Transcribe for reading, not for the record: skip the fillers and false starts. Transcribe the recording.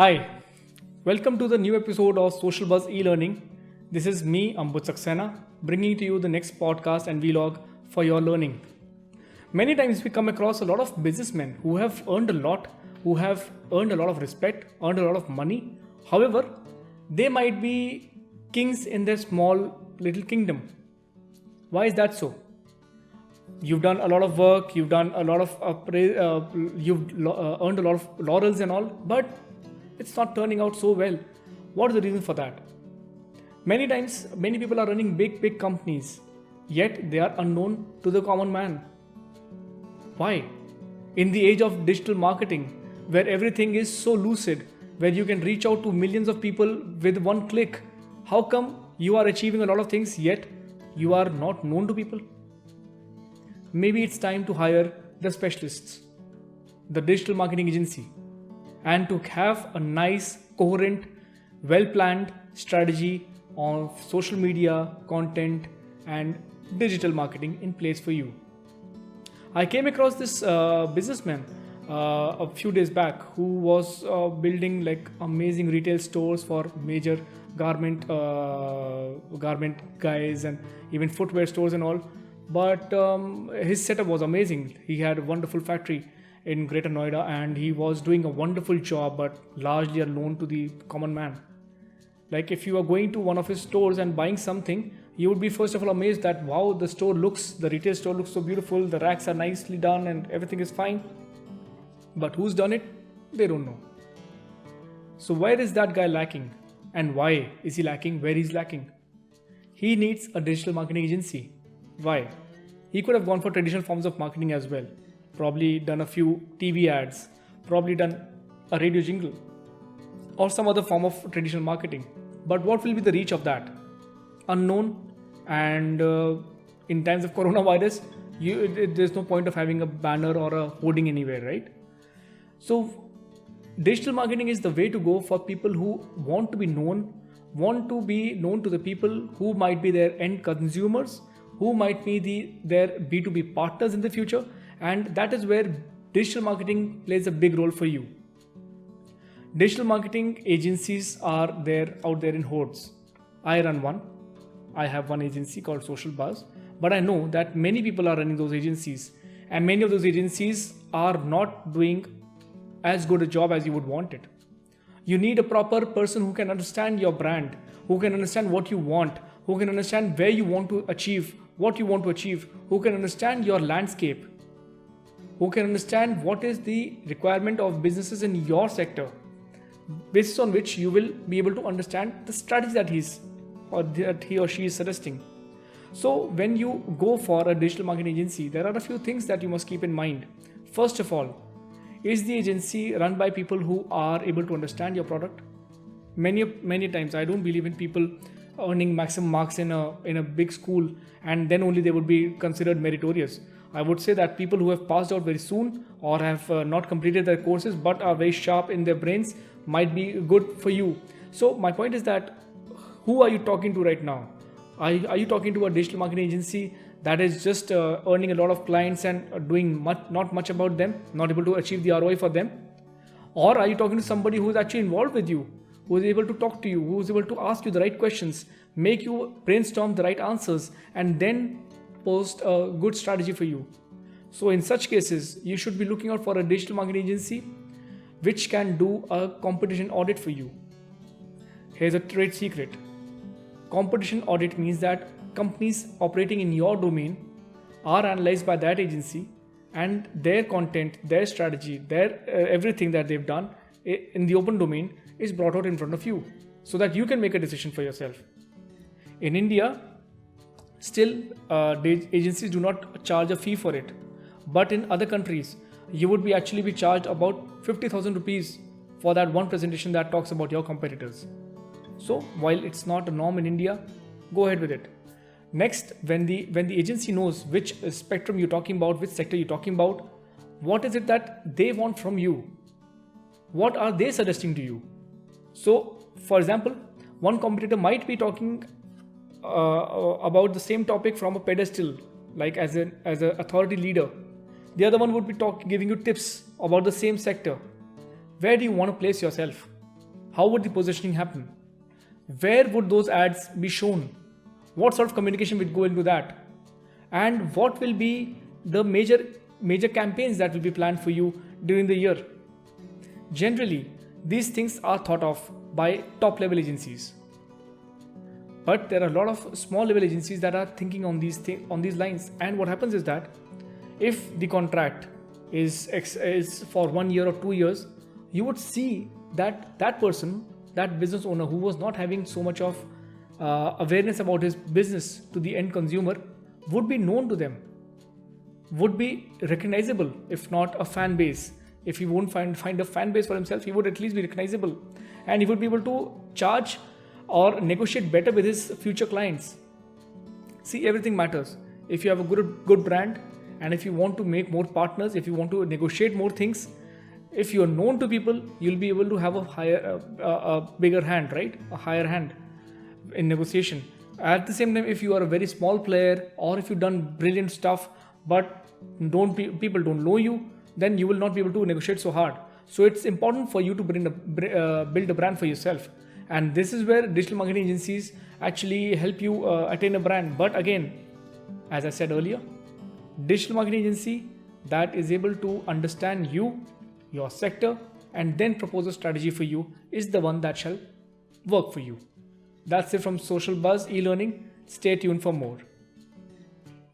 Hi, welcome to the new episode of Social Buzz e-learning. This is me, Ambut Saxena, bringing to you the next podcast and vlog for your learning. Many times we come across a lot of businessmen who have earned a lot, who have earned a lot of respect, earned a lot of money. However, they might be kings in their small little kingdom. Why is that so? You've done a lot of work, you've done a lot of earned a lot of laurels and all, but it's not turning out so well. What is the reason for that? Many times, many people are running big companies, yet they are unknown to the common man. Why? In the age of digital marketing, where everything is so lucid, where you can reach out to millions of people with one click, how come you are achieving a lot of things, yet you are not known to people? Maybe it's time to hire the specialists, the digital marketing agency, and to have a nice, coherent, well-planned strategy of social media, content, and digital marketing in place for you. I came across this businessman a few days back who was building like amazing retail stores for major garment guys and even footwear stores and all. But his setup was amazing. He had a wonderful factory in Greater Noida and he was doing a wonderful job, but largely unknown to the common man. Like if you are going to one of his stores and buying something, you would be first of all amazed that wow, the retail store looks so beautiful, the racks are nicely done and everything is fine. But who's done it? They don't know. So where is that guy lacking? And why is he lacking where he's lacking? He needs a digital marketing agency. Why? He could have gone for traditional forms of marketing as well. Probably done a few TV ads, probably done a radio jingle, or some other form of traditional marketing. But what will be the reach of that? Unknown. And in times of coronavirus, there's no point of having a banner or a hoarding anywhere, right? So digital marketing is the way to go for people who want to be known to the people who might be their end consumers, who might be their B2B partners in the future, and that is where digital marketing plays a big role for you. Digital marketing agencies are out there in hordes. I run one. I have one agency called Social Buzz, but I know that many people are running those agencies, and many of those agencies are not doing as good a job as you would want it. You need a proper person who can understand your brand, who can understand what you want, who can understand where you want to achieve, what you want to achieve, who can understand your landscape, who can understand what is the requirement of businesses in your sector, basis on which you will be able to understand the strategy that he or she is suggesting. So when you go for a digital marketing agency, there are a few things that you must keep in mind. First of all, is the agency run by people who are able to understand your product? Many times I don't believe in people earning maximum marks in a big school and then only they would be considered meritorious. I would say that people who have passed out very soon or have not completed their courses but are very sharp in their brains might be good for you. So my point is that who are you talking to right now? Are you talking to a digital marketing agency that is just earning a lot of clients and doing not much about them, not able to achieve the ROI for them? Or are you talking to somebody who is actually involved with you, who is able to talk to you, who is able to ask you the right questions, make you brainstorm the right answers, and then post a good strategy for you? So in such cases, you should be looking out for a digital marketing agency which can do a competition audit for you. Here's a trade secret. Competition audit means that companies operating in your domain are analyzed by that agency and their content, their strategy, their everything that they've done in the open domain is brought out in front of you so that you can make a decision for yourself. In India, still agencies do not charge a fee for it, but in other countries you would actually be charged about 50,000 rupees for that one presentation that talks about your competitors. So while it's not a norm in India, go ahead with it. Next, when the agency knows which spectrum you're talking about, which sector you're talking about, what is it that they want from you? What are they suggesting to you? So, for example, one competitor might be talking about the same topic from a pedestal, like as an authority leader. The other one would be giving you tips about the same sector. Where do you want to place yourself? How would the positioning happen? Where would those ads be shown? What sort of communication would go into that? And what will be the major campaigns that will be planned for you during the year? Generally, these things are thought of by top level agencies. But there are a lot of small level agencies that are thinking on these lines. And what happens is that if the contract is for 1 year or 2 years, you would see that that person, that business owner who was not having so much of awareness about his business to the end consumer, would be known to them, would be recognizable, if not a fan base. If he won't find a fan base for himself, he would at least be recognizable, and he would be able to charge or negotiate better with his future clients. See, everything matters. If you have a good brand, and if you want to make more partners, if you want to negotiate more things, if you are known to people, you'll be able to have a bigger hand, right? A higher hand in negotiation. At the same time, if you are a very small player, or if you've done brilliant stuff but people don't know you, then you will not be able to negotiate so hard. So it's important for you to build a brand for yourself, and this is where digital marketing agencies actually help you attain a brand. But again, as I said earlier, digital marketing agency that is able to understand you, your sector, and then propose a strategy for you is the one that shall work for you. That's it from Social Buzz e-learning. Stay tuned for more.